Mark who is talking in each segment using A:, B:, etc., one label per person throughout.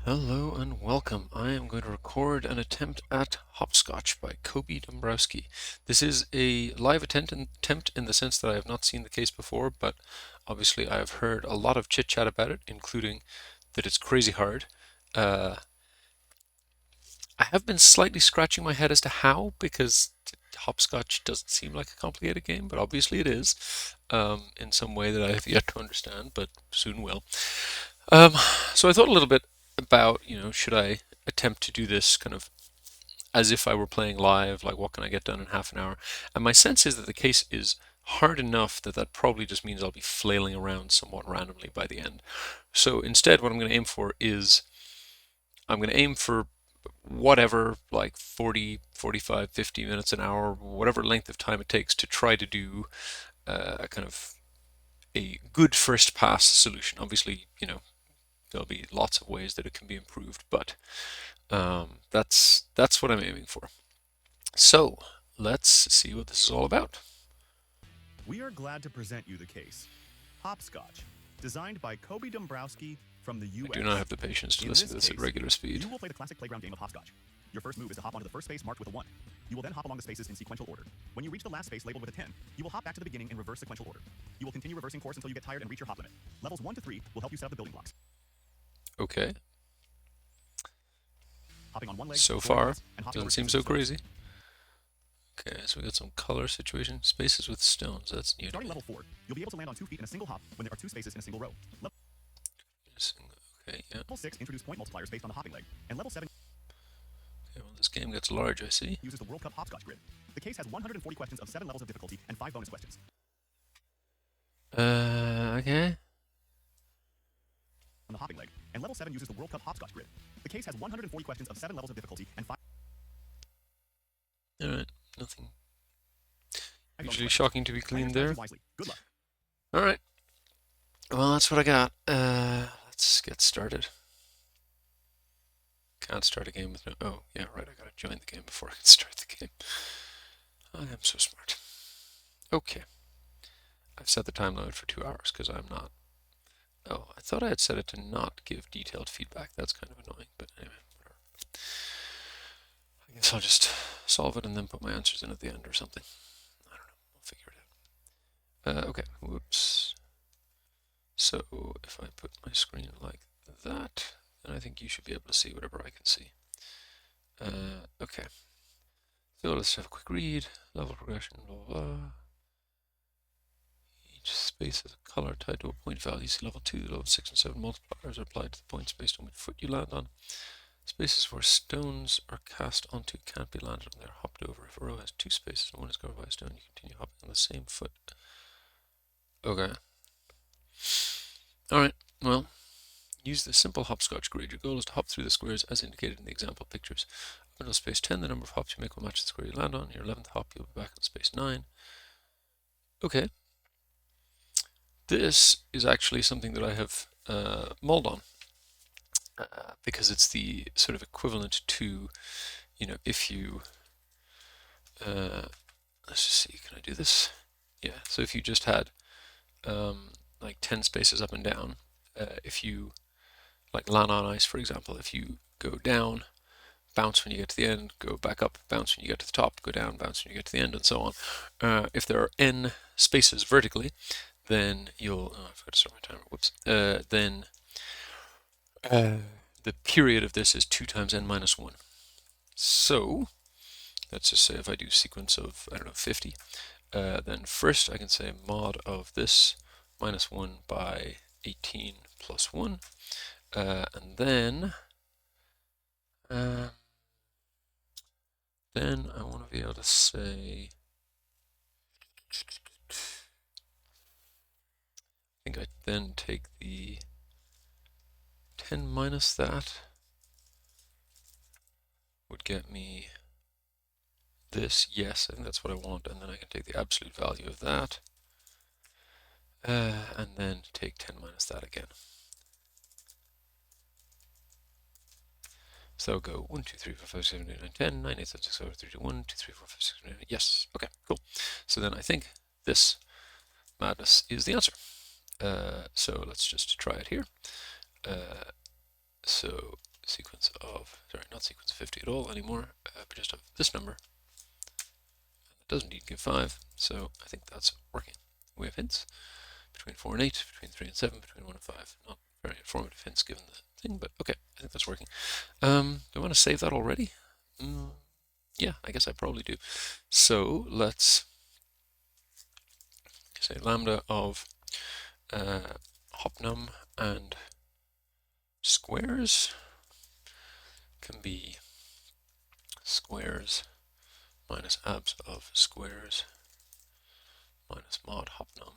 A: Hello and welcome. I am going to record an attempt at Hopscotch by Coby Dombrowsky. This is a live attempt in the sense that I have not seen the case before, but obviously I have heard a lot of chit chat about it, including that it's crazy hard. I have been slightly scratching my head as to how, because Hopscotch doesn't seem like a complicated game, but obviously it is, in some way that I have yet to understand, but soon will. Um, so I thought a little bit about, should I attempt to do this kind of as if I were playing live, like what can I get done in half an hour? And my sense is that the case is hard enough that that probably just means I'll be flailing around somewhat randomly by the end. So instead, what I'm going to aim for is I'm going to aim for whatever, like 40, 45, 50 minutes, an hour, whatever length of time it takes to try to do a kind of a good first pass solution. Obviously, there'll be lots of ways that it can be improved, but that's what I'm aiming for. So let's see what this is all about.
B: We are glad to present you the case, Hopscotch, designed by Coby Dombrowsky from the US.
A: I do not have the patience to listen to this at regular speed.
B: You will play the classic playground game of Hopscotch. Your first move is to hop onto the first space marked with a 1. You will then hop along the spaces in sequential order. When you reach the last space labeled with a 10, you will hop back to the beginning in reverse sequential order. You will continue reversing course until you get tired and reach your hop limit. Levels 1 to 3 will help you set up the building blocks.
A: Okay.
B: Hopping on one leg,
A: so far, doesn't seem so crazy. Okay, so we got some color situation. Spaces with stones, that's new.
B: Starting level 4, you'll be able to land on 2 feet in a single hop when there are 2 spaces in a single row.
A: Okay, yeah.
B: Level 6 introduce point multipliers based on the hopping leg, and level 7
A: well, this game gets large, I see.
B: uses the World Cup Hopscotch grid. The case has 140 questions of 7 levels of difficulty and 5 bonus questions.
A: Okay.
B: On the hopping leg, and level 7 uses the World Cup Hopscotch grid. The case has 140 questions of 7 levels of difficulty and 5.
A: Alright, nothing usually shocking to be cleaned there.
B: Good luck.
A: Alright. Well, that's what I got. Let's get started. Can't start a game with no... Oh, yeah, right, I gotta join the game before I can start the game. I am so smart. Okay. I've set the time limit for 2 hours because I'm not... Oh, I thought I had set it to not give detailed feedback. That's kind of annoying, but anyway, whatever. I guess I'll just solve it and then put my answers in at the end or something. I don't know. I'll figure it out. Okay, whoops. So if I put my screen like that, then I think you should be able to see whatever I can see. Okay. So let's have a quick read. Level progression, blah, blah, blah. Each space has a color tied to a point value. See level 2, level 6 and 7 multipliers are applied to the points based on which foot you land on. Spaces where stones are cast onto can't be landed on. They're hopped over. If a row has 2 spaces and one is covered by a stone, you continue hopping on the same foot. Okay. Alright, well, use the simple hopscotch grid. Your goal is to hop through the squares as indicated in the example pictures. Up until space 10, the number of hops you make will match the square you land on. Your 11th hop, you'll be back on space 9. Okay. This is actually something that I have mulled on. Because it's the sort of equivalent to, if you, let's just see, can I do this? Yeah, so if you just had like 10 spaces up and down, if you, like land on ice, for example, if you go down, bounce when you get to the end, go back up, bounce when you get to the top, go down, bounce when you get to the end, and so on. If there are n spaces vertically, then you'll, oh, I forgot to start my timer, whoops, then the period of this is 2 times n minus 1. So, let's just say if I do sequence of, I don't know, 50, then first I can say mod of this minus 1 by 18 plus 1, and then I want to be able to say, I think I then take the 10 minus that would get me this. Yes, I think that's what I want, and then I can take the absolute value of that, and then take 10 minus that again. So I'll go 1, 2, 3, 4, 5, 6, 7, 8, 9, 10, 9, 8, 7, 6, 5, 4, 3, 2, 1, 2, 3, 4, 5, 6, 7, 8, 9. Yes, okay, cool. So then I think this madness is the answer. So let's just try it here. So sequence of, sorry, not sequence of 50 at all anymore, but just of this number. It does indeed give 5, so I think that's working. We have hints between 4 and 8, between 3 and 7, between 1 and 5. Not very informative hints given the thing, but okay, I think that's working. Do I want to save that already? Yeah, I guess I probably do. So let's say lambda of hopnum and squares can be squares minus abs of squares minus mod hopnum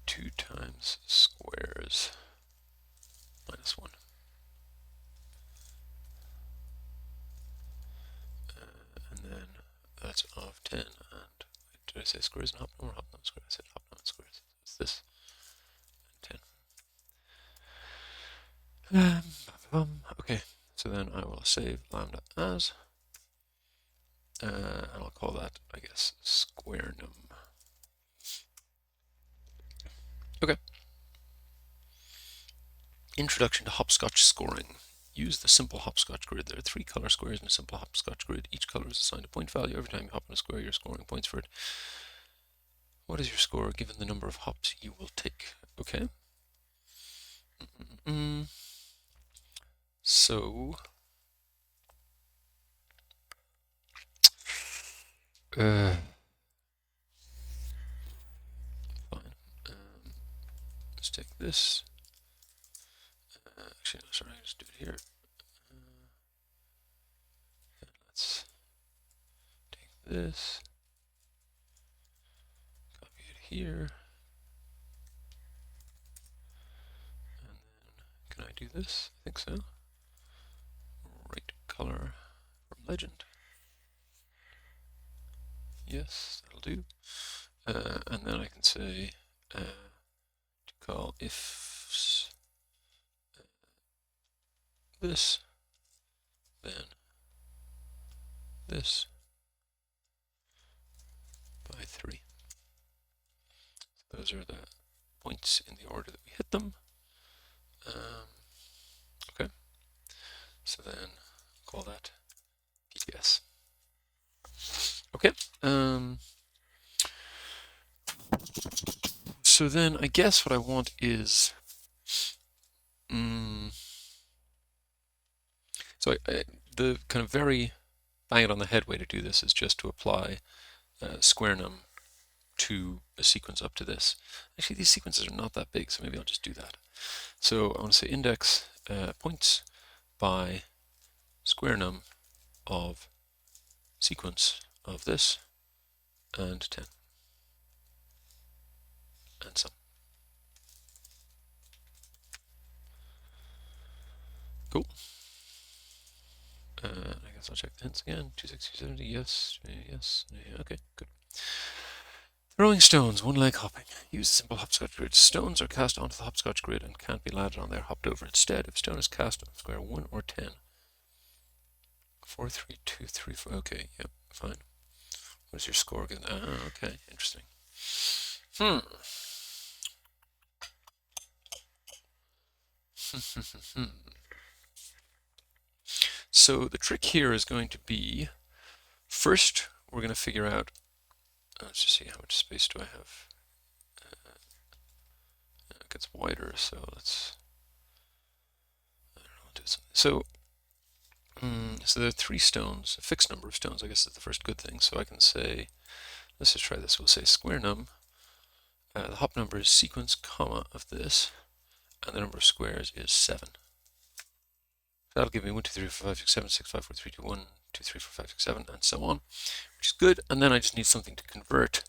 A: 2 times squares minus 1. And then that's of 10 and did I say squares and hopnum or hopnum squares? I said hopnum and squares. So it's this and 10. Okay, so then I will save lambda as, and I'll call that, I guess, squareNum. Okay. Introduction to Hopscotch scoring. Use the simple Hopscotch grid. There are 3 color squares in a simple Hopscotch grid. Each color is assigned a point value. Every time you hop on a square, you're scoring points for it. What is your score given the number of hops you will take? Okay. So, fine. Let's take this. Actually, no, sorry, I'll just do it here. Let's take this, copy it here, and then can I do this? I think so. Right color from legend. Yes, that'll do. And then I can say to call ifs this, then this by 3. So those are the points in the order that we hit them. Okay, so then call that PTS. Okay. So then I guess what I want is, so the kind of very bang it on the head way to do this is just to apply squareNum to a sequence up to this. Actually, these sequences are not that big, so maybe I'll just do that. So I want to say index points by squareNum of sequence of this and 10 and some. Cool. I guess I'll check the hints again. 260, 70, yes, yes, okay, good. Throwing stones, one leg hopping. Use the simple hopscotch grid. Stones are cast onto the hopscotch grid and can't be landed on there, hopped over instead. If stone is cast on square 1 or 10. 4, 3, 2, 3, 4. Okay, yep, fine. What is your score given? Okay, interesting. So the trick here is going to be, first we're going to figure out, let's just see how much space do I have. It gets wider, so let's, I don't know, do something. So there are 3 stones, a fixed number of stones, I guess is the first good thing. So I can say, let's just try this. We'll say squareNum. The hop number is sequence, comma, of this, and the number of squares is 7. That'll give me 1, 2, 3, 4, 5, 6, 7, 6, 5, 4, 3, 2, 1, 2, 3, 4, 5, 6, 7, and so on, which is good. And then I just need something to convert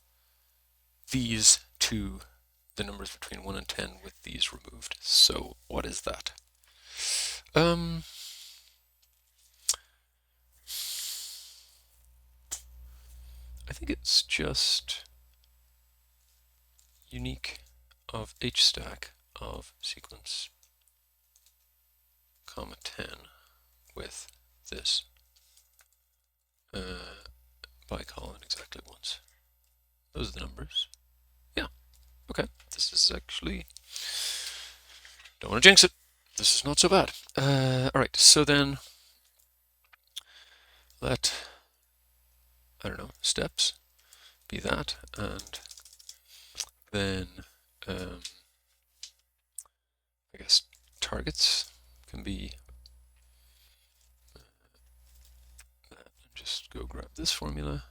A: these to the numbers between 1 and 10 with these removed. So what is that? I think it's just unique of h stack of sequence comma 10 with this bicolon exactly once. Those are the numbers. Yeah, okay. This is actually, don't want to jinx it. this is not so bad. All right, so then let, I don't know, steps be that, and then I guess targets can be that. Just go grab this formula.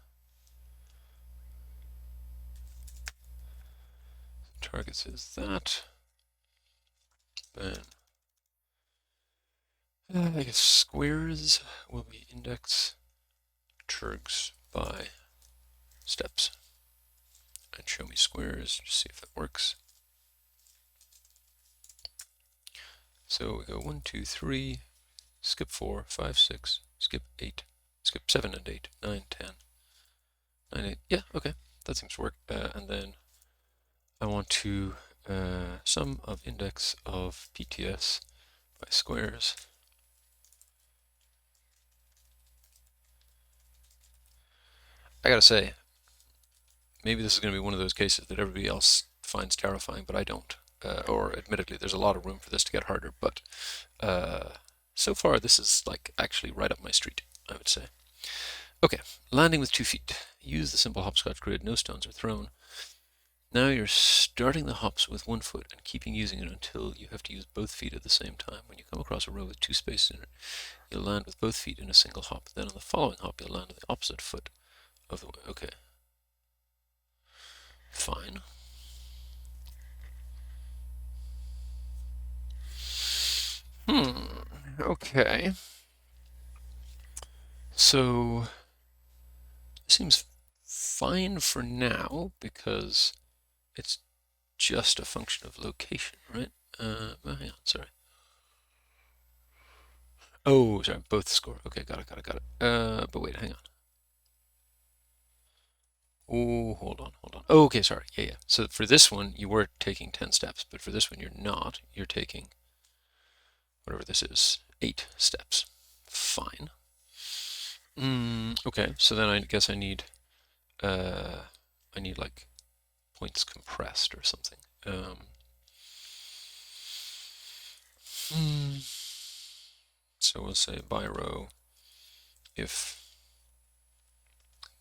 A: Targets is that. Then I guess squares will be index turgs by steps. And show me squares, just see if it works. So we go 1, 2, 3, skip 4, 5, 6, skip 8, skip 7 and 8, 9, 10, 9, 8. Yeah, okay, that seems to work. And then I want to sum of index of PTS by squares. I gotta say, maybe this is going to be one of those cases that everybody else finds terrifying, but I don't. Or admittedly, there's a lot of room for this to get harder, but so far this is like actually right up my street, I would say. Okay, landing with 2 feet. Use the simple hopscotch grid, no stones are thrown. Now you're starting the hops with 1 foot and keeping using it until you have to use both feet at the same time. When you come across a row with 2 spaces in it, you'll land with both feet in a single hop. Then on the following hop, you'll land on the opposite foot of the way. Okay. Fine. Okay. So, it seems fine for now because it's just a function of location, right? Hang on, sorry. Oh, sorry, both score. Okay, got it. But wait, hang on. Oh, hold on. Oh, okay, sorry. Yeah. So for this one, you were taking 10 steps, but for this one, you're not. You're taking whatever this is, 8 steps. Fine. Okay, so then I guess I need like points compressed or something. So we'll say by row if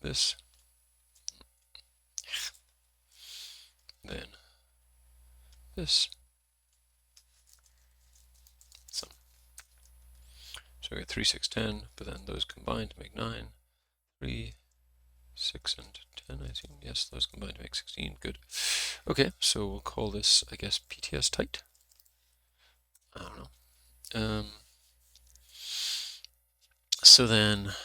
A: this, then this. So we get 3, 6, 10, but then those combine to make 9. 3, 6, and 10, I assume. Yes, those combine to make 16. Good. Okay, so we'll call this, I guess, PTS tight. I don't know. So then,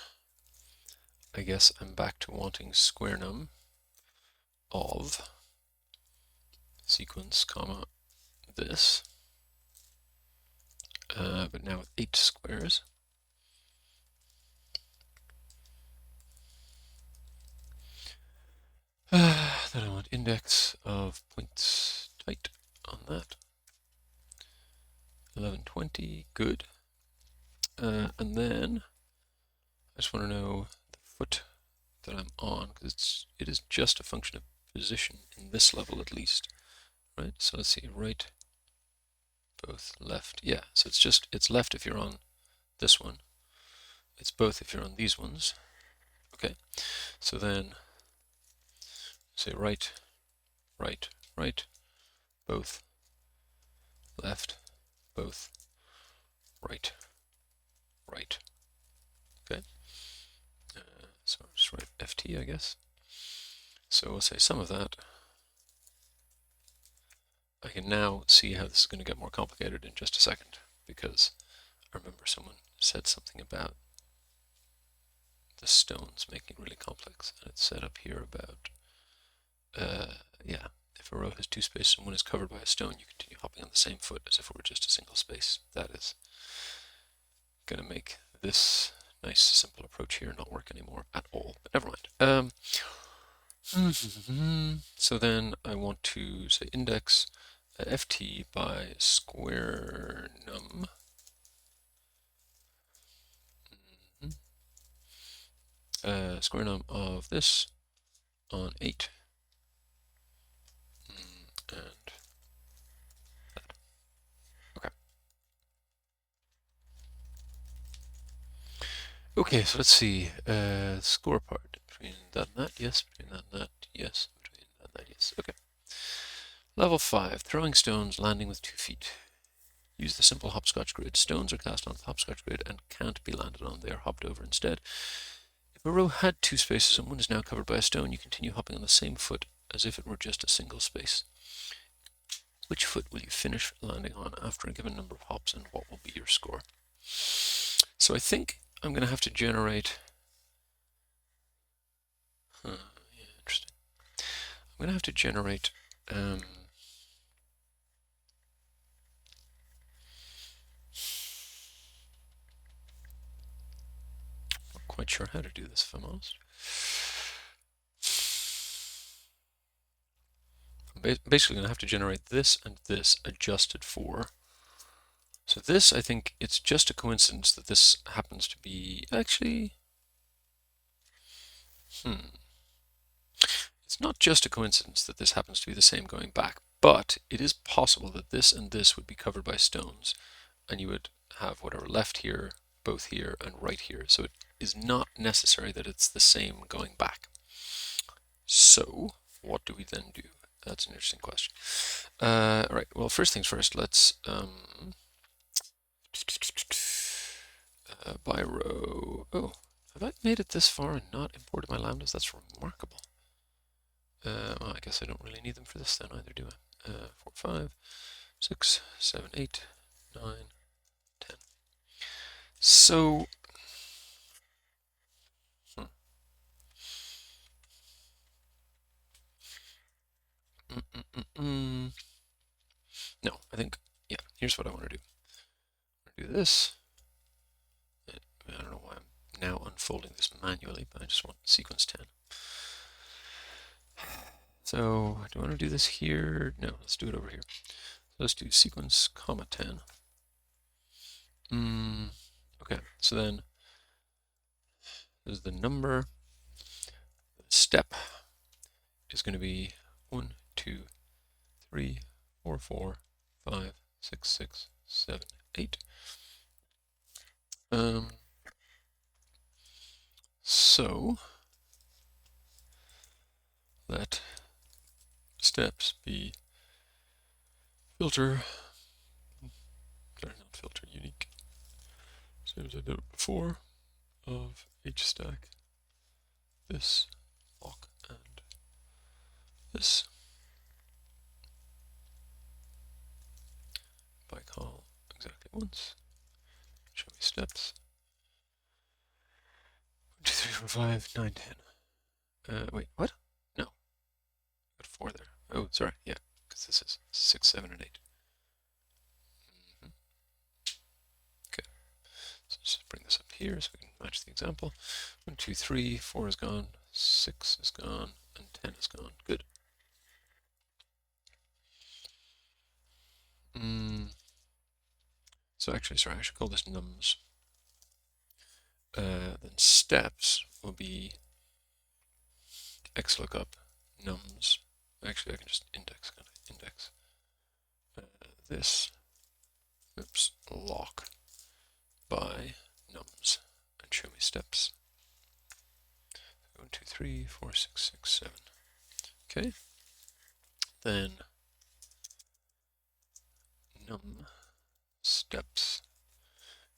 A: I guess I'm back to wanting squareNum of sequence, comma, this. But now with 8 squares. Then I want index of points tight on that. 11, 20, good. And then I just want to know the foot that I'm on, because it is just a function of position in this level at least, right? So let's see, right, both, left. Yeah, so it's left if you're on this one. It's both if you're on these ones. Okay, so then say right, right, right, both, left, both, right, right. Okay, so I'll just write FT, I guess. So we'll say sum of that. I can now see how this is going to get more complicated in just a second, because I remember someone said something about the stones making it really complex, and it's said up here about, yeah, if a row has 2 spaces and one is covered by a stone, you continue hopping on the same foot as if it were just a single space. That is going to make this nice simple approach here not work anymore at all, but never mind. So then I want to say index ft by squareNum. SquareNum of this on 8 and that. Okay. Okay, so let's see. Score part. Between that and that, yes. Between that and that, yes. Between that and that, yes. Okay. Level 5. Throwing stones, landing with 2 feet. Use the simple hopscotch grid. Stones are cast onto the hopscotch grid and can't be landed on. They are hopped over instead. If a row had 2 spaces and one is now covered by a stone, you continue hopping on the same foot as if it were just a single space. Which foot will you finish landing on after a given number of hops, and what will be your score? So I think I'm going to have to generate... yeah, interesting. I'm going to have to generate... not quite sure how to do this, if I'm honest. I'm basically going to have to generate this and this adjusted for. So this, I think it's just a coincidence that this happens to be... Actually... It's not just a coincidence that this happens to be the same going back, but it is possible that this and this would be covered by stones, and you would have whatever left here, both here, and right here. So it is not necessary that it's the same going back. So what do we then do? That's an interesting question. All right, well, first things first, let's by row. Oh, have I made it this far and not imported my lambdas? That's remarkable. Well, I guess I don't really need them for this then either, do I? 4, 5, 6, 7, 8, 9, 10. So, no, I think, yeah, here's what I want to do. I'm going to do this. I don't know why I'm now unfolding this manually, but I just want sequence 10. So, do I want to do this here? No, let's do it over here. So let's do sequence, comma 10. Okay, so then there's the number. The step is going to be 1, 2, 3, 4, 4, 5, 6, 6, 7, 8. So let steps be filter, sorry, not filter, unique, same as I did it before, of each stack, this, lock, and this, by call exactly once, show me steps, 1, 2, 3, 4, 5, 9, 10. Wait, what? No, got 4 there. Oh, sorry, yeah, because this is 6, 7, and 8. Okay, so just bring this up here so we can match the example. 1, 2, 3, 4 is gone, 6 is gone, and 10 is gone. Good. So actually, sorry, I should call this nums. Then steps will be xlookup nums. Actually, I can just index, kind of index this. Oops, lock by nums and show me steps. 1, 2, 3, 4, 6, 6, 7. Okay. Then num steps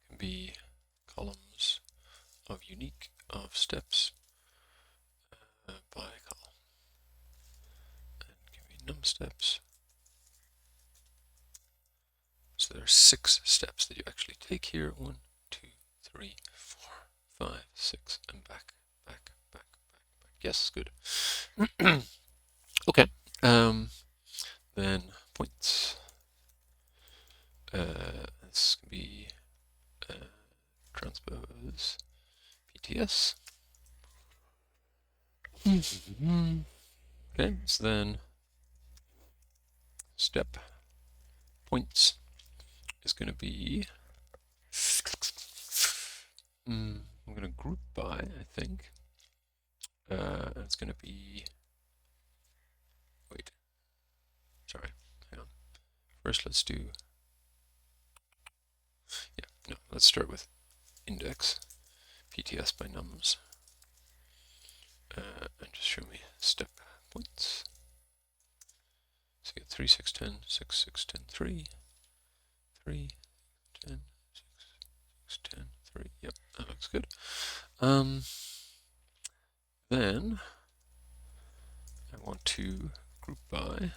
A: can be columns of unique of steps by call. And give me num steps. So there are 6 steps that you actually take here. 1, 2, 3, 4, 5, 6, and back, back, back, back, back. Yes, good. Okay. Then points. This can be transpose PTS. Okay, so then step points is going to be, I'm going to group by, I think. It's going to be, wait, sorry, hang on. First let's do, yeah, no, let's start with index PTS by nums, and just show me step points. So you get 3, 6, 10, 6, 6, 10, 3, 3, 10, 6, 6, 10, 3. Yep, that looks good. Then I want to group by. I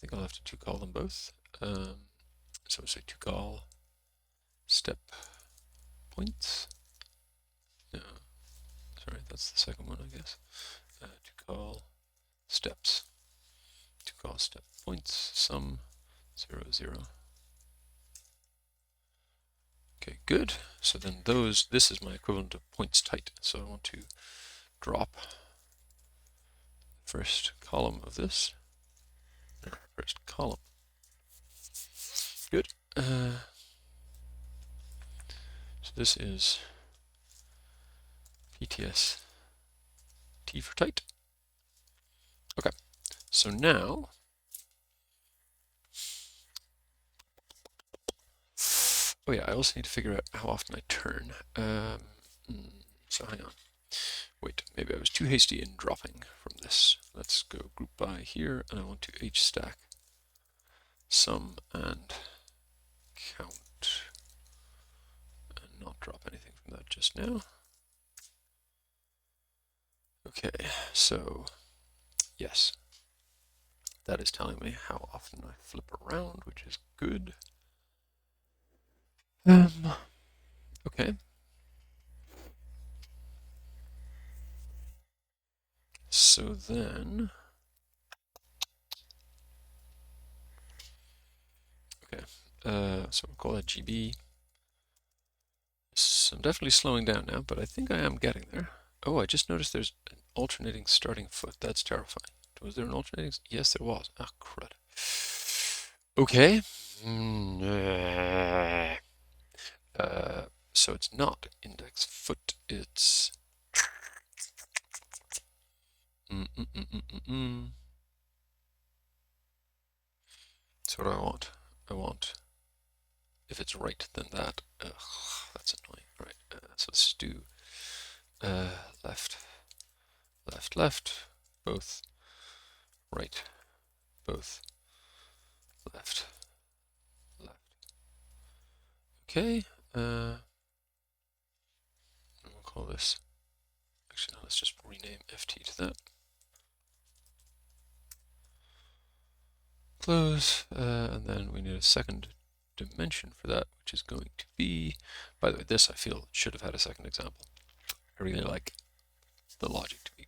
A: think I'll have to call them both. So say to call step points. No, sorry, that's the second one, I guess. To call steps. To call step points sum 0, 0. Okay, good. So then this is my equivalent of points tight. So I want to drop first column of this. First column. Good. So this is PTS T for tight. Okay. So now oh yeah, I also need to figure out how often I turn. So hang on. Wait, maybe I was too hasty in dropping from this. Let's go group by here, and I want to H stack sum and count, and not drop anything from that just now. Okay, so yes, that is telling me how often I flip around, which is good. Okay. So then, okay, so we'll call that GB. So I'm definitely slowing down now, but I think I am getting there. Oh, I just noticed there's an alternating starting foot. That's terrifying. Was there an alternating? Yes, there was. Ah, crud. Okay. So it's not index foot, it's So what do I want? I want, if it's right, then that. Ugh, that's annoying. All right, so let's do left, left, left, both, right, both, left, left. Okay, we'll call this, actually, no, let's just rename FT to that. Close, and then we need a second dimension for that, which is going to be, by the way, this I feel should have had a second example. I really like the logic to be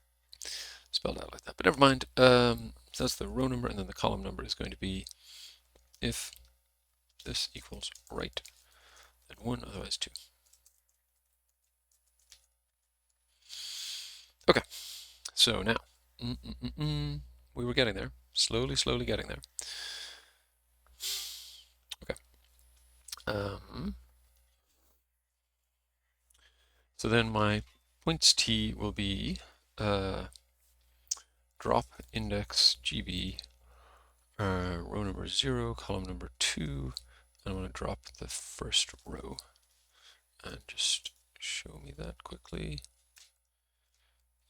A: spelled out like that, but never mind. So that's the row number, and then the column number is going to be if this equals right, then 1, otherwise 2. Okay, so now, we were getting there, slowly getting there. Okay. So then my points t will be drop index GB, row number 0, column number 2, and I want to drop the first row. And just show me that quickly.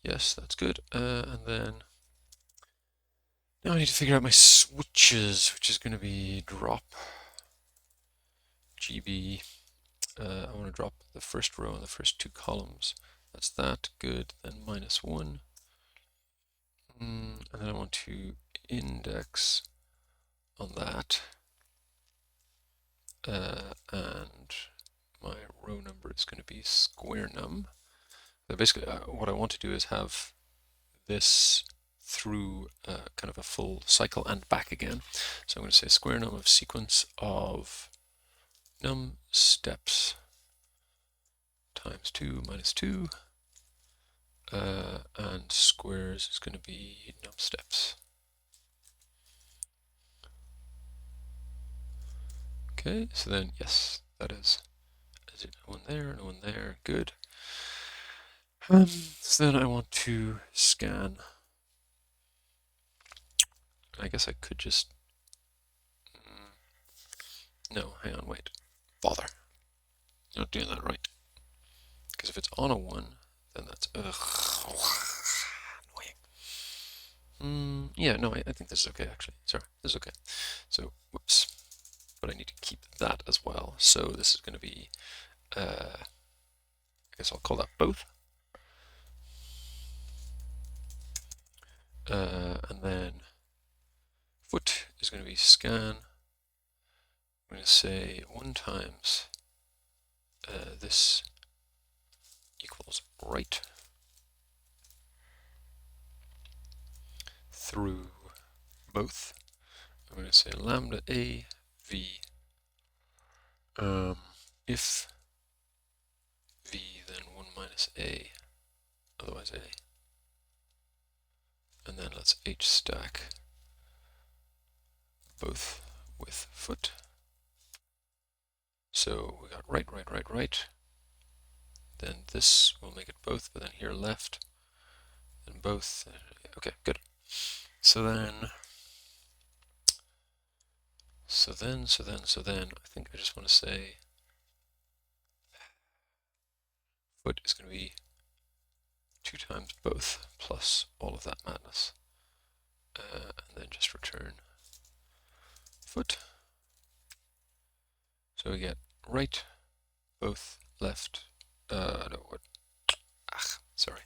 A: Yes, that's good. And then now I need to figure out my switches, which is going to be drop GB. I want to drop the first row and the first 2 columns. That's that. Good. Then -1. And then I want to index on that. And my row number is going to be squareNum. So basically, what I want to do is have this through kind of a full cycle and back again. So I'm going to say squareNum of sequence of num steps times 2 minus 2, and squares is going to be num steps. Okay, so then yes, that is it. One there and one there. Good. So then I want to scan. I guess I could just. No, hang on, wait. Bother. You're not doing that right. Because if it's on on a 1, then that's annoying. Yeah, no, I think this is okay, actually. Sorry, this is okay. So, whoops. But I need to keep that as well. So this is going to be, I guess I'll call that both. And then foot is going to be scan. I'm going to say 1 times this equals right through both. I'm going to say lambda a v. If v, then 1 minus a, otherwise a. And then let's h stack both with foot. So we got right. Then this will make it both, but then here left, then both. Okay, good. So then, I think I just want to say foot is going to be 2 times both plus all of that madness. And then just return foot. So we get right, both, left, no, what? Sorry.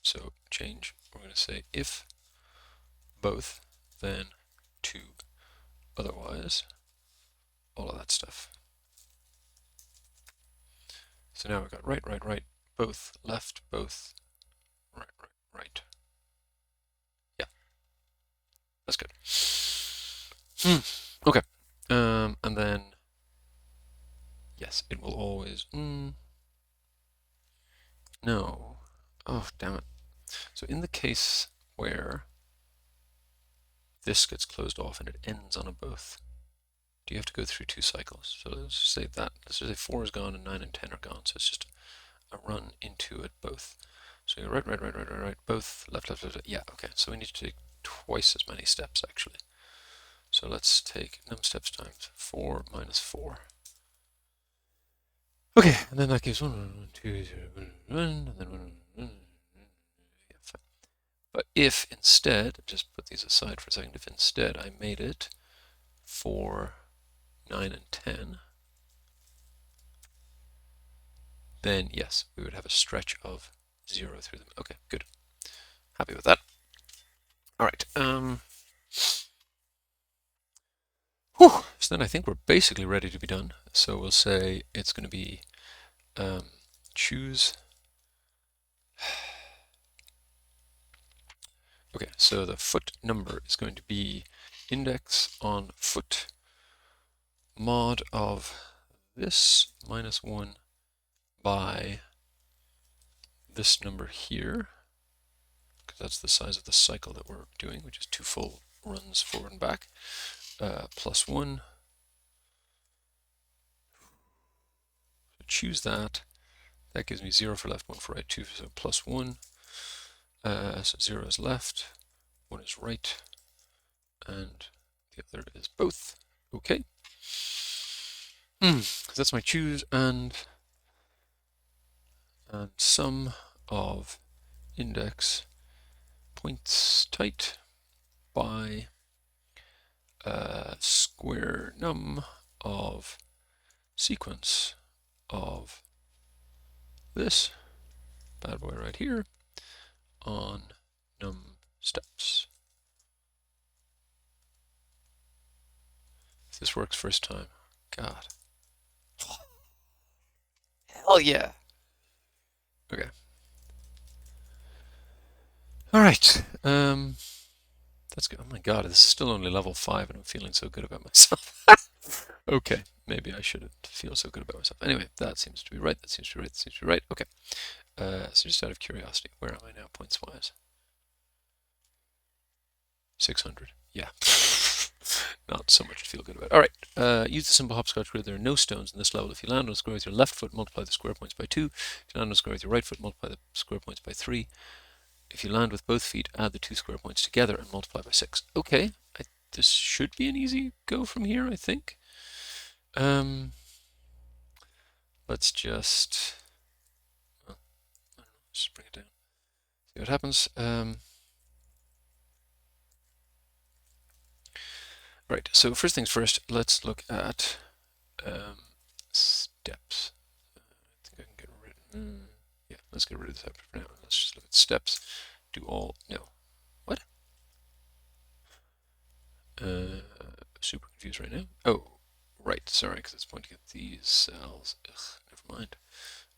A: So change, we're going to say if both, then 2, otherwise, all of that stuff. So now we've got right, both, left, both, right. Yeah, that's good. Okay. And then, yes, it will always, no. Oh, damn it. So in the case where this gets closed off and it ends on a both, do you have to go through 2 cycles? So let's say that, let's just say 4 is gone and 9 and 10 are gone, so it's just a run into it both. So you're right, both, left, yeah, okay, so we need to take twice as many steps actually. So let's take num steps times 4 minus 4. Okay, and then that gives 1, 2, 0, 1, and then 1, yeah, fine. But if instead, just put these aside for a second, if instead I made it 4, 9, and 10, then yes, we would have a stretch of 0 through them. Okay, good. Happy with that. All right. So then I think we're basically ready to be done. So we'll say it's going to be choose. Okay, so the foot number is going to be index on foot mod of this minus 1 by this number here, because that's the size of the cycle that we're doing, which is 2 full runs forward and back, plus 1. So choose that. That gives me 0 for left, 1 for right, 2, so plus 1. So 0 is left, 1 is right, and the other is both. Okay. That's my choose and sum of index points tight by squareNum of sequence of this bad boy right here on num steps. If this works first time, God. Hell yeah. Okay. All right. That's good. Oh my God, this is still only level 5 and I'm feeling so good about myself. Okay, maybe I shouldn't feel so good about myself. Anyway, that seems to be right. That seems to be right. That seems to be right. Okay. So just out of curiosity, where am I now points wise? 600. Yeah. Not so much to feel good about. All right. Use the simple hopscotch grid. There are no stones in this level. If you land on a square with your left foot, multiply the square points by 2. If you land on a square with your right foot, multiply the square points by 3. If you land with both feet, add the 2 square points together and multiply by 6. Okay. This should be an easy go from here, I think. let's just, well, I don't know, just bring it down. See what happens. Right, so first things first, let's look at steps. I think I can get rid yeah, let's get rid of this after for now. Let's just look at steps. Do all, no. What? Super confused right now. Oh, right, sorry, because it's pointing at these cells. Ugh, never mind.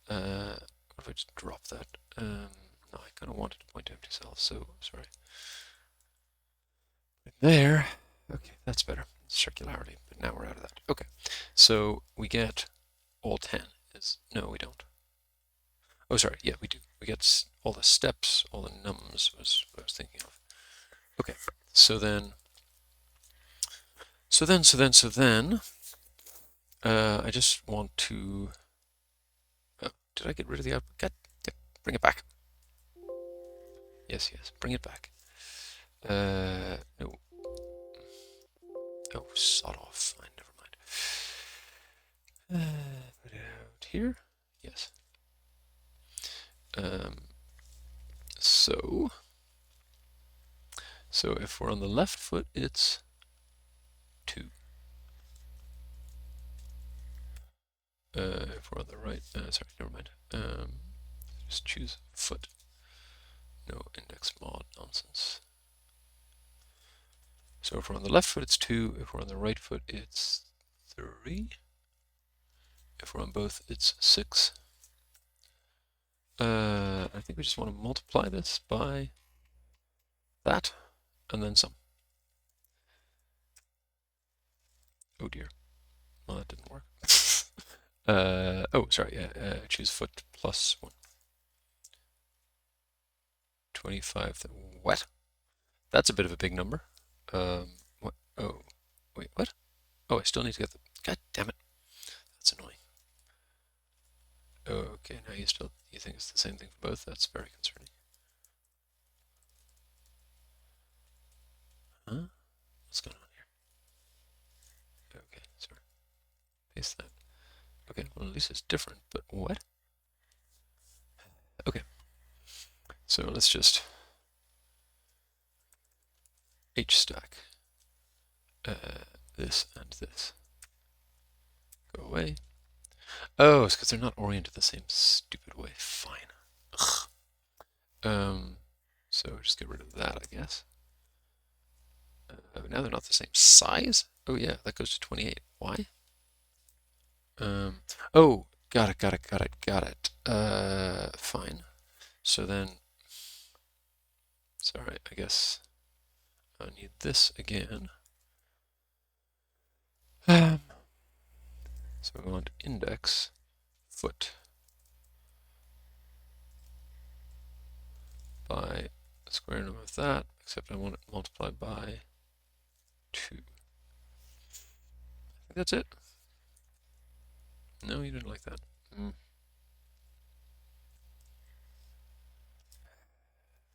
A: What if I just drop that? No, I kind of wanted to point to empty cells, so sorry. Right there. Okay, that's better. Circularity, but now we're out of that. Okay, so we get all 10. No, we don't. Oh, sorry. Yeah, we do. We get all the steps, all the nums was what I was thinking of. Okay, so then, I just want to. Oh, did I get rid of the output? God, bring it back. Yes, bring it back. No. Oh, sod off. Fine, never mind. Put it out here. Yes. So if we're on the left foot, it's 2. If we're on the right, sorry, never mind. Just choose foot. No index mod nonsense. So if we're on the left foot, it's 2. If we're on the right foot, it's 3. If we're on both, it's 6. I think we just want to multiply this by that, and then some. Oh dear. Well, that didn't work. Oh, sorry, choose foot plus 1. 25, what? That's a bit of a big number. What? Oh, wait, what? Oh, I still need to get the, god damn it. That's annoying. Okay, now you think it's the same thing for both? That's very concerning. Huh? What's going on here? Okay, sorry. Paste that. Okay, well at least it's different, but what? Okay. So let's just H stack this and this. Go away. Oh, it's because they're not oriented the same stupid way. Fine. Ugh. So just get rid of that, I guess. Now they're not the same size? Oh yeah, that goes to 28. Why? Oh, got it. Fine. So then, sorry, I guess I need this again. So we want index foot by the square root of that, except I want it multiplied by 2. I think that's it. No, you didn't like that.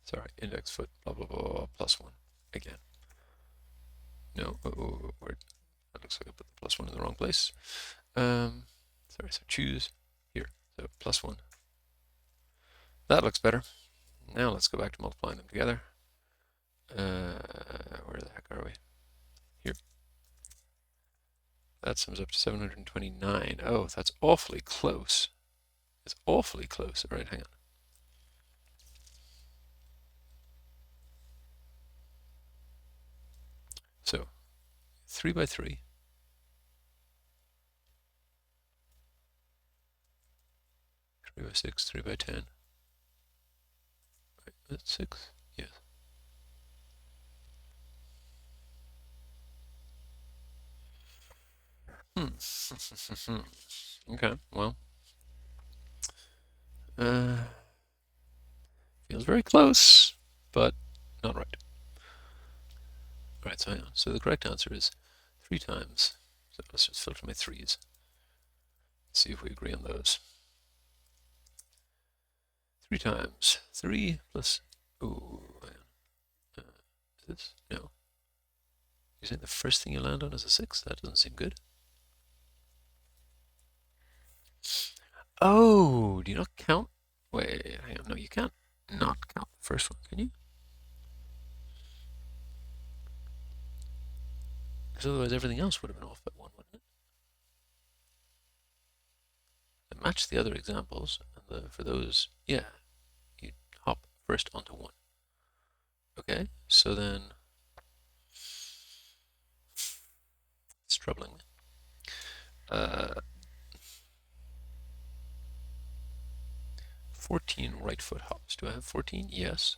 A: Sorry, index foot, blah, blah, blah, blah, plus 1 again. No, where? That looks like I put the plus 1 in the wrong place. Sorry, so choose here. So plus 1. That looks better. Now let's go back to multiplying them together. Where the heck are we? Here. That sums up to 729. Oh, that's awfully close. It's awfully close. All right, hang on. So 3 by 3. 3 by 6, 3 by 10. Right, that's 6. Yes. Okay, well. Feels very close, but not right. Alright, so hang on. So the correct answer is 3 times. So let's just filter my 3's. See if we agree on those. 3 times 3 plus. Oh, is this? No. You're saying the first thing you land on is a 6? That doesn't seem good. Oh, do you not count? Wait, hang on. No, you can't not count the first one, can you? Because otherwise everything else would have been off by one, wouldn't it? And match the other examples, and for those, yeah, you hop first onto one. Okay, so then it's troubling me. 14 right foot hops. Do I have 14? Yes.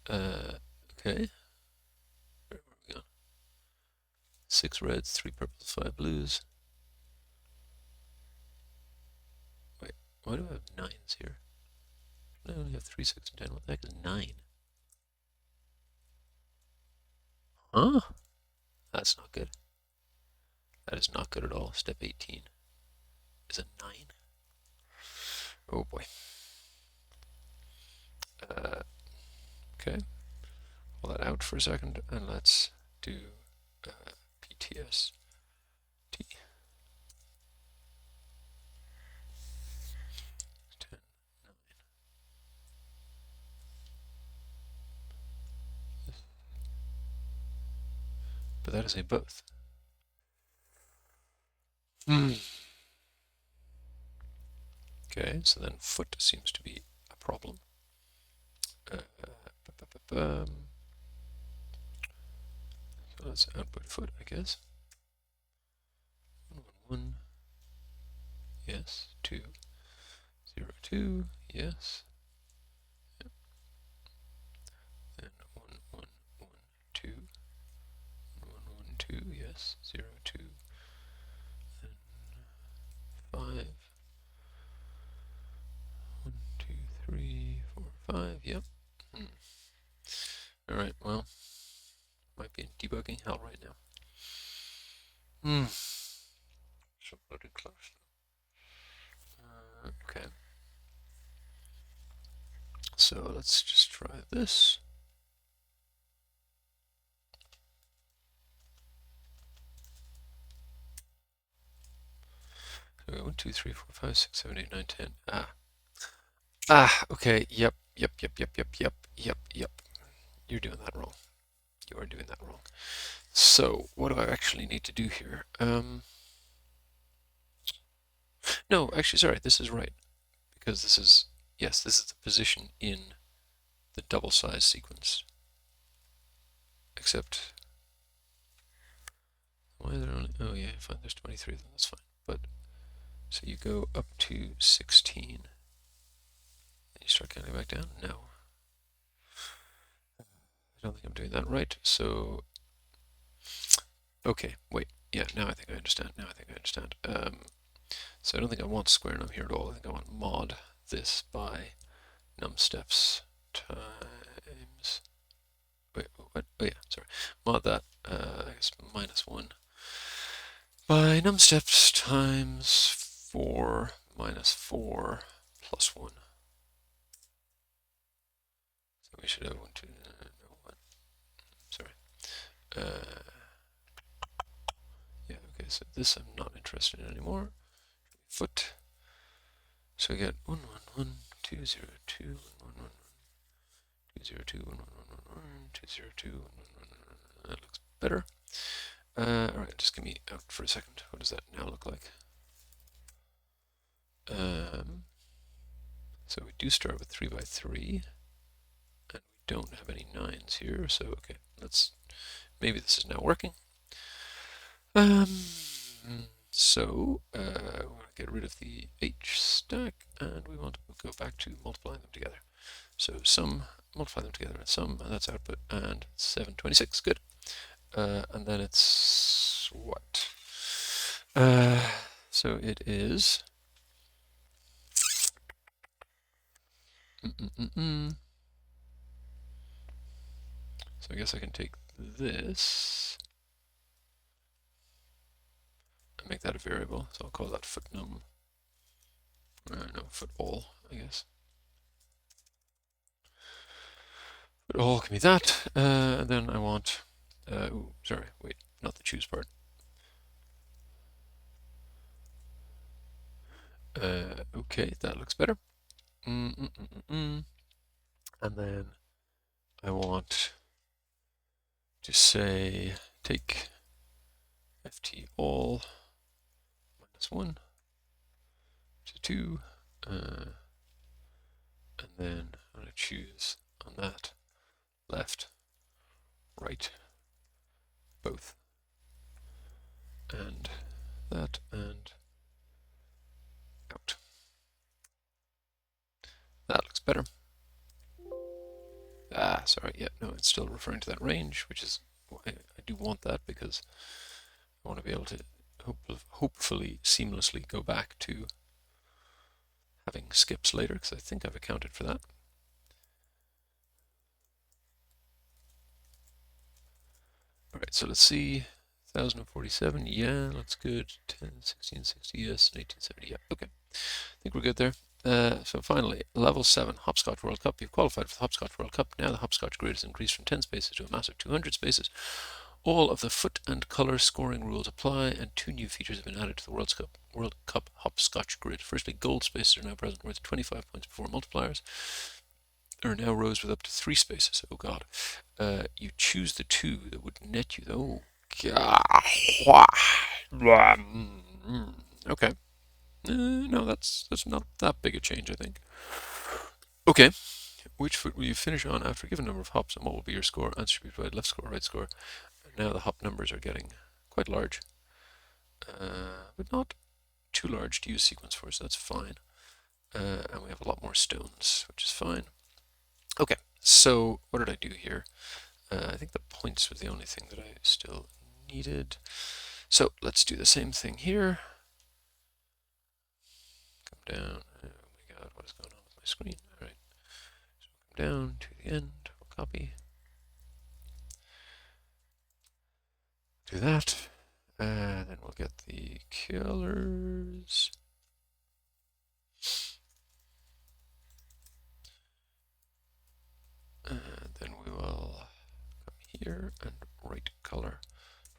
A: Okay. Where are we going? 6 reds, 3 purples, 5 blues. Wait, why do I have 9s here? I only have 3, 6, and 10. What the heck is 9? Huh? That's not good. That is not good at all. Step 18 is a 9. Oh boy. Okay. Pull that out for a second, and let's do PTS. T. 10, 9. But that is a both. Okay, so then foot seems to be a problem. So let's output foot, I guess. 1, 1, 1. Yes. 2, 0, 2. Yes. Yep. Then 1, 1, 1, 2. 1, 1, 2. Yes. 0, 2. Then 5. 1, 2, 3, 4, 5. Yep. All right. Well, might be in debugging hell right now. So bloody close. Okay. So let's just try this. So 1, 2, 3, 4, 5, 6, 7, 8, 9, 10. Okay. Yep. You're doing that wrong. You are doing that wrong. So what do I actually need to do here? No, actually, sorry, this is right. Because this is, yes, this is the position in the double size sequence. Except, why is there only, oh yeah, fine, there's 23, then that's fine. But, so you go up to 16, and you start counting back down? No. I don't think I'm doing that right, so, okay, wait, yeah, now I think I understand, so I don't think I want squareNum here at all, I think I want mod this by num steps times, wait, what, oh yeah, sorry, mod that, I guess -1 by num steps times 4 minus 4 plus 1. So we should have 1, 2, no, 1. Sorry. Yeah, okay, so this I'm not interested in anymore. Foot. So we get 1, 1, 1, 2, 0, 2, 1, 1, 1, 2, 0, 2, 1, 1, 1, 1, 2, 0, 2, 1, 1, 1, 1. That looks better. Alright, just give me out for a second. What does that now look like? So we do start with 3 by 3, and we don't have any 9s here, so okay, maybe this is now working. So we want to get rid of the H stack, and we want to go back to multiplying them together. So multiply them together and sum, and that's output, and 726, good. And then it's what? So it is So I guess I can take this and make that a variable. So I'll call that footnum. No, foot all, I guess. Foot all can be that. And then I want, sorry, wait, not the choose part. Okay, that looks better. And then I want to say take ft all -1 to 2, and then I'm going to choose on that left, right, both, and that, and out. That looks better. Sorry, yeah, no, it's still referring to that range, which is, I do want that because I want to be able to hopefully seamlessly go back to having skips later, because I think I've accounted for that. All right, so let's see. 1047, yeah, looks good. 10, 1660, yes, 1870, yeah, okay. I think we're good there. So finally, level 7, Hopscotch World Cup. You've qualified for the Hopscotch World Cup. Now the Hopscotch grid is increased from 10 spaces to a massive 200 spaces. All of the foot and color scoring rules apply, and 2 new features have been added to the World Cup Hopscotch grid. Firstly, gold spaces are now present worth 25 points before multipliers. There are now rows with up to 3 spaces. Oh god. You choose the 2 that would net you. Oh god. Okay. No, that's not that big a change, I think. Okay. Which foot will you finish on after a given number of hops, and what will be your score? Answer should be provided: left score, right score. Now the hop numbers are getting quite large, but not too large to use sequence for, so that's fine. And we have a lot more stones, which is fine. Okay, so what did I do here? I think the points was the only thing that I still needed. So let's do the same thing here. Come down. Oh my god, what is going on with my screen? All right. So come down to the end. We'll copy. Do that. Then we'll get the colors. And then we will come here and write color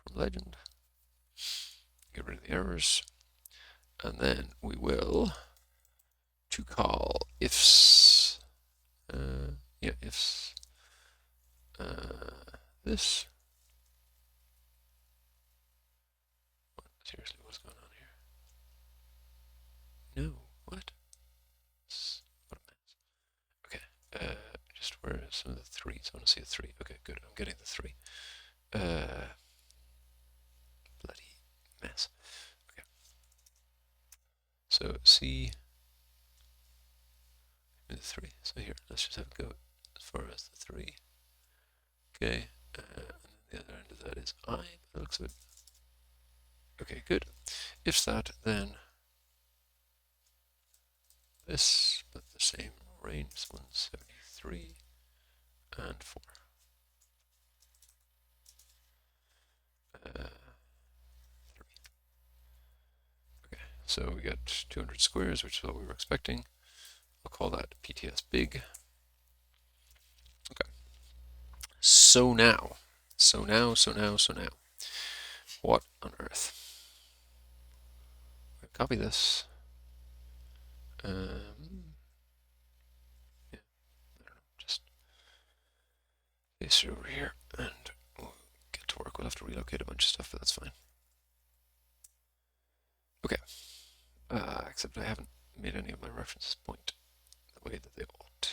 A: from legend. Get rid of the errors. And then we will to call ifs. Yeah, ifs. This. Seriously, what's going on here? No, what? What a mess. Okay, just where are some of the 3s? I want to see a 3. Okay, good, I'm getting the 3. Bloody mess. Okay. So C, the 3. So here, let's just have it go as far as the 3. Okay, and then the other end of that is I, by the looks of it. Okay, good. If that, then this, but the same range, 173 and 4. 3. Okay, so we got 200 squares, which is what we were expecting. I'll call that PTS big. Okay. So now, what on earth? Copy this. Yeah, I don't know, just paste it over here, and we'll get to work. We'll have to relocate a bunch of stuff, but that's fine. Okay. Except I haven't made any of my references point the way that they ought.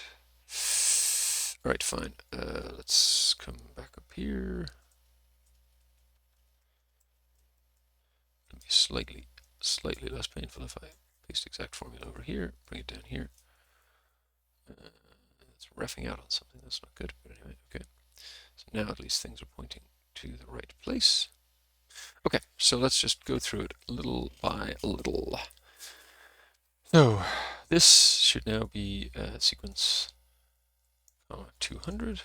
A: Alright, fine. Let's come back up here. It'll be slightly less painful if I paste exact formula over here, bring it down here. It's roughing out on something that's not good, but anyway, okay. So now at least things are pointing to the right place. Okay, so let's just go through it little by little. So this should now be sequence 200,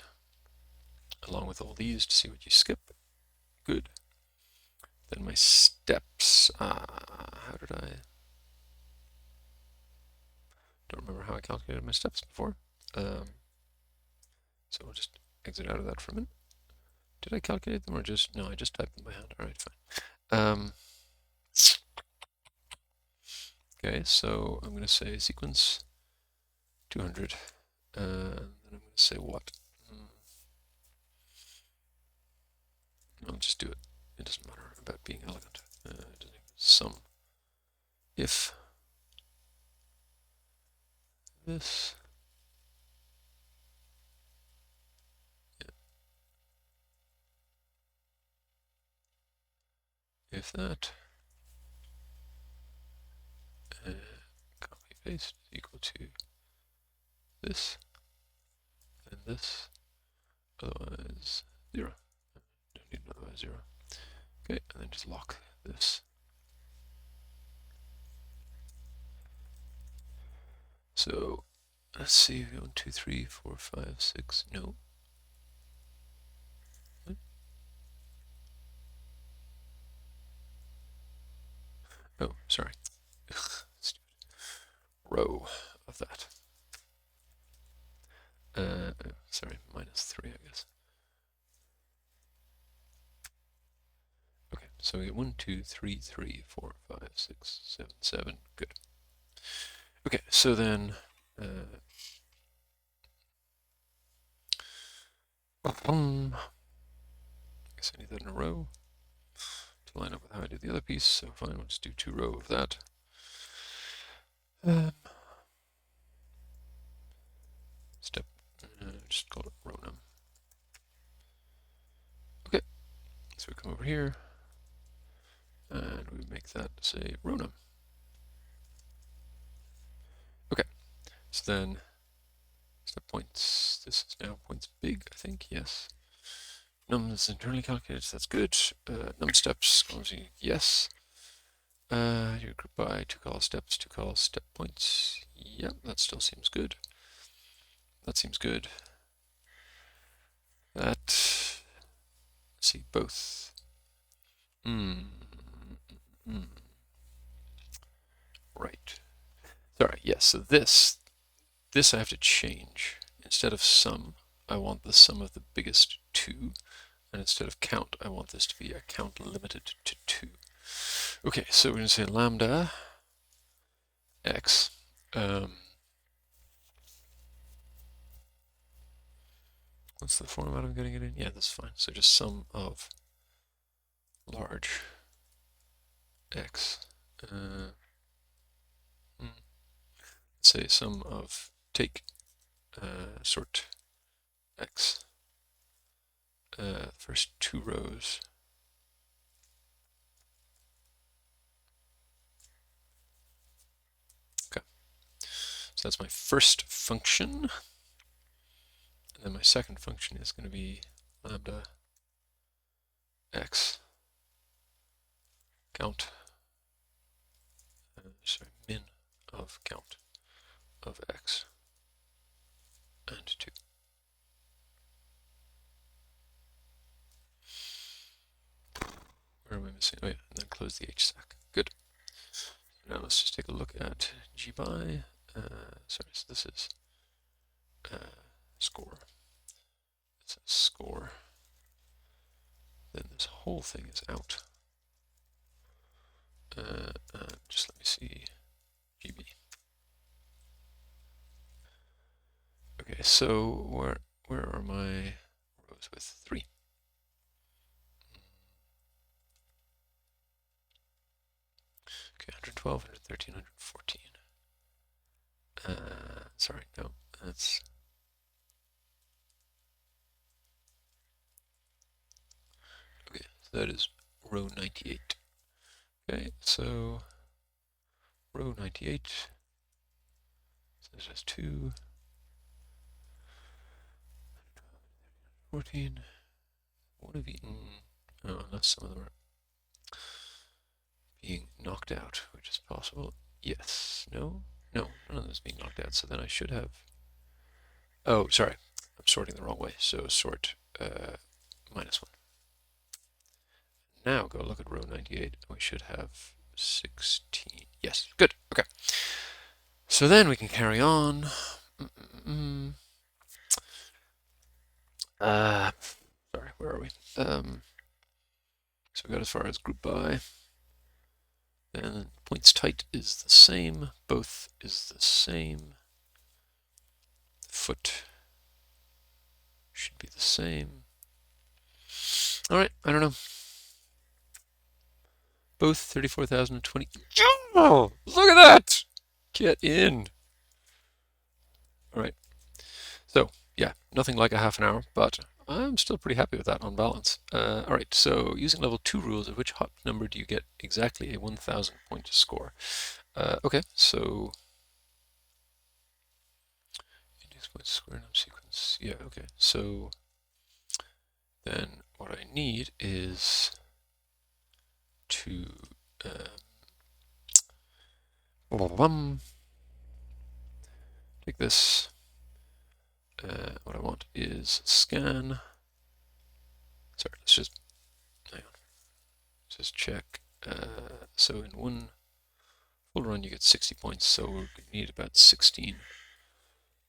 A: along with all these to see what you skip. Good. Then my steps. How did I? Don't remember how I calculated my steps before. So we'll just exit out of that for a minute. Did I calculate them or just no? I just typed them by hand. All right, fine. Okay, so I'm going to say sequence 200, and then I'm going to say what? I'll just do it. It doesn't matter about being elegant. Sum if this, if that, copy paste equal to this and this, otherwise 0. Don't need an otherwise 0. Okay, and then just lock this. So let's see, 1, 2, 3, 4, 5, 6. No. What? Oh, sorry. Stupid. Row of that. Sorry, -3, I guess. Okay, so we get 1, 2, 3, 3, 4, 5, 6, 7, 7. Good. Okay, so then I guess I need that in a row to line up with how I did the other piece. So fine, we'll just do 2 row of that. Step, just call it rowNum. Okay, so we come over here and we make that say rowNum. Okay, so then step points. This is now points big, I think. Yes. Num is internally calculated. So that's good. Num steps. Yes. You group by 2 call steps, 2 call step points. Yep, that still seems good. That seems good. That, let's see, both. Right. Sorry, yes, so this I have to change. Instead of sum, I want the sum of the biggest 2. And instead of count, I want this to be a count limited to 2. Okay, so we're going to say lambda x. What's the format I'm getting it in? Yeah, that's fine. So just sum of large x. Say sum of take sort x. First 2 rows. Okay. So that's my first function. And then my second function is going to be lambda x count, sorry, min of count of x and 2. Where am I missing? Oh yeah, and then close the h stack. Good. Now let's just take a look at gby. Sorry, so this is score. This is score. Then this whole thing is out. Just let me see GB. Okay, so where are my rows with 3? Okay, 112, 113, 114. Sorry, no, that's okay. So that is row 98. Okay, so row 98. So there's just 2, 14. Would have eaten. Oh, unless some of them are being knocked out, which is possible. Yes. No. No. None of them is being knocked out. So then I should have. Oh, sorry. I'm sorting the wrong way. So sort -1. Now go look at row 98. We should have 16. Yes. Good. Okay. So then we can carry on. Sorry, where are we? So we got as far as group by. Then points tight is the same. Both is the same. Foot should be the same. All right, I don't know. Both 34,020. Oh, look at that! Get in. All right. So, yeah, nothing like a half an hour, but I'm still pretty happy with that on balance. All right, so using level 2 rules, at which hop number do you get exactly a 1,000 point score? Okay, so index point squareNum sequence. Yeah, okay. So then what I need is to take this. What I want is scan. Sorry, let's just hang on. Just check. So in one full run, you get 60 points. So we need about 16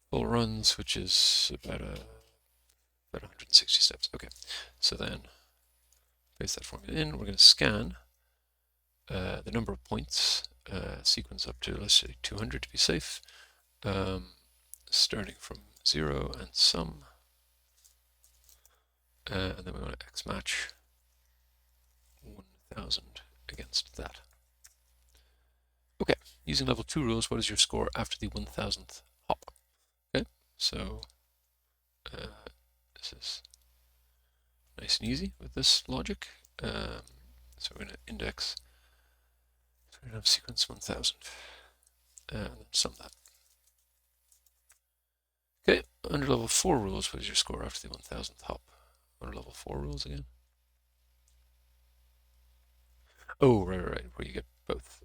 A: full runs, which is about 160 steps. Okay, so then paste that formula in. We're going to scan the number of points, sequence up to, let's say, 200 to be safe, starting from 0 and sum. And then we want to x match 1,000 against that. Okay, using level 2 rules, what is your score after the 1,000th hop? Okay, so this is nice and easy with this logic. So we're going to index, so we're going to have sequence 1,000 and then sum that. Okay, under level 4 rules, what is your score after the 1,000th hop? Under level 4 rules again? Oh, right, where you get both.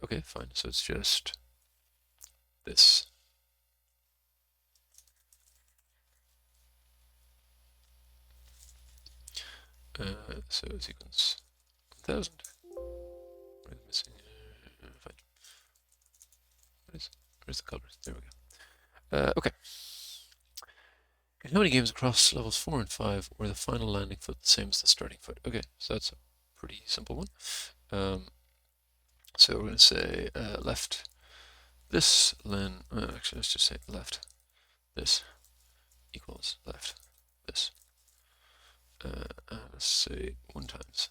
A: Okay, fine, so it's just this. So sequence 1,000. What is missing? Fine. Where's the colors? There we go. Okay. In how many games across levels 4 and 5 were the final landing foot the same as the starting foot? Okay, so that's a pretty simple one. So we're going to say left this, then, actually let's just say left this equals left this. Let's say 1 times.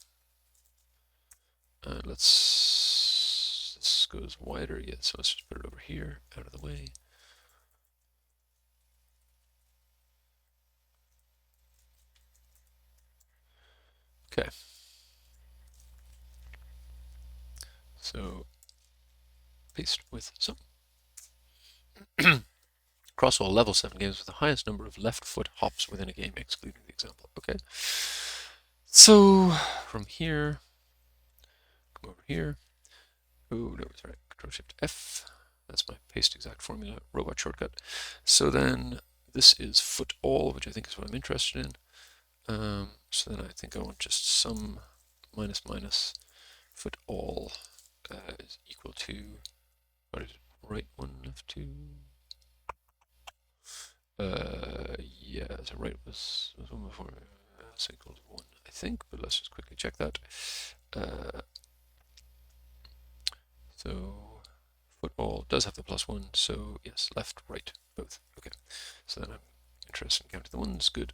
A: This goes wider, yeah, so let's just put it over here, out of the way. Okay. So paste with sum. Across all level 7 games with the highest number of left foot hops within a game, excluding the example. Okay. So from here, come over here. Oh, no, sorry. Control Shift F. That's my paste exact formula robot shortcut. So then this is foot all, which I think is what I'm interested in. So then I think I want just sum minus minus foot all is equal to, what is it, right 1, left 2? Yeah, so right was 1 before, so equals 1, I think, but let's just quickly check that. So foot all does have the +1, so yes, left, right, both. Okay, so then I'm interested in counting the ones, good.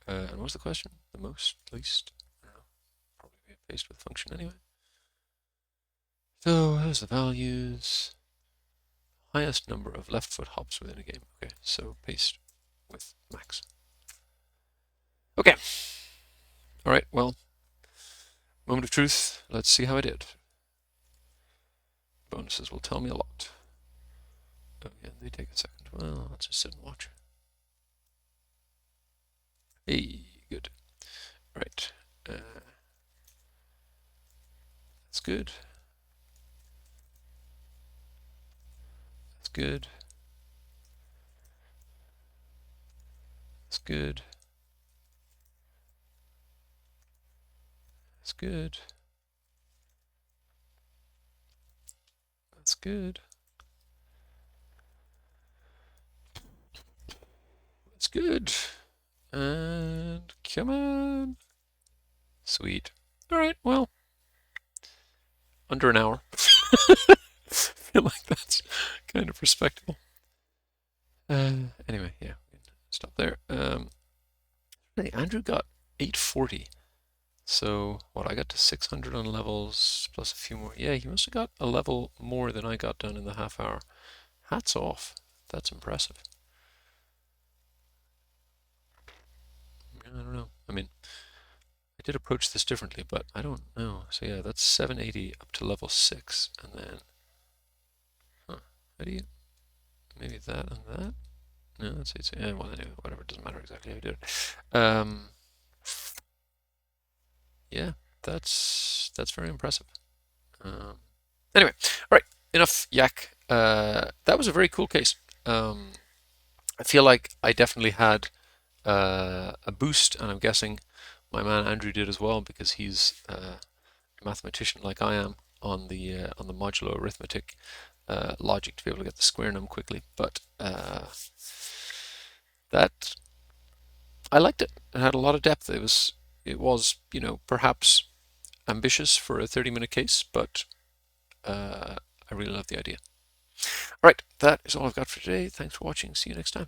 A: And what's the question? The most, least? I don't know. Probably be a paste with function anyway. So there's the values. Highest number of left foot hops within a game. Okay, so paste with max. Okay. All right, well, moment of truth. Let's see how I did. Bonuses will tell me a lot. Oh, yeah, they take a second. Well, let's just sit and watch. Hey, good. All right. That's good. That's good. That's good. That's good. That's good. That's good. And come on. Sweet. All right, well, under an hour. I feel like that's kind of respectable. Anyway, yeah, stop there. Hey, Andrew got 840. So, what, I got to 600 on levels plus a few more. Yeah, he must have got a level more than I got done in the half hour. Hats off. That's impressive. I don't know. I mean, I did approach this differently, but I don't know. So yeah, that's 780 up to level 6, and then, huh, how do you, maybe that and that? No, let's see, yeah, well, anyway, whatever, it doesn't matter exactly how you do it. Yeah, that's very impressive. Um, anyway, all right, enough yak. That was a very cool case. I feel like I definitely had a boost, and I'm guessing my man Andrew did as well because he's a mathematician like I am on the modulo arithmetic logic to be able to get the squareNum quickly. But that I liked it. It had a lot of depth. It was perhaps ambitious for a 30-minute case, but I really love the idea. All right, that is all I've got for today. Thanks for watching. See you next time.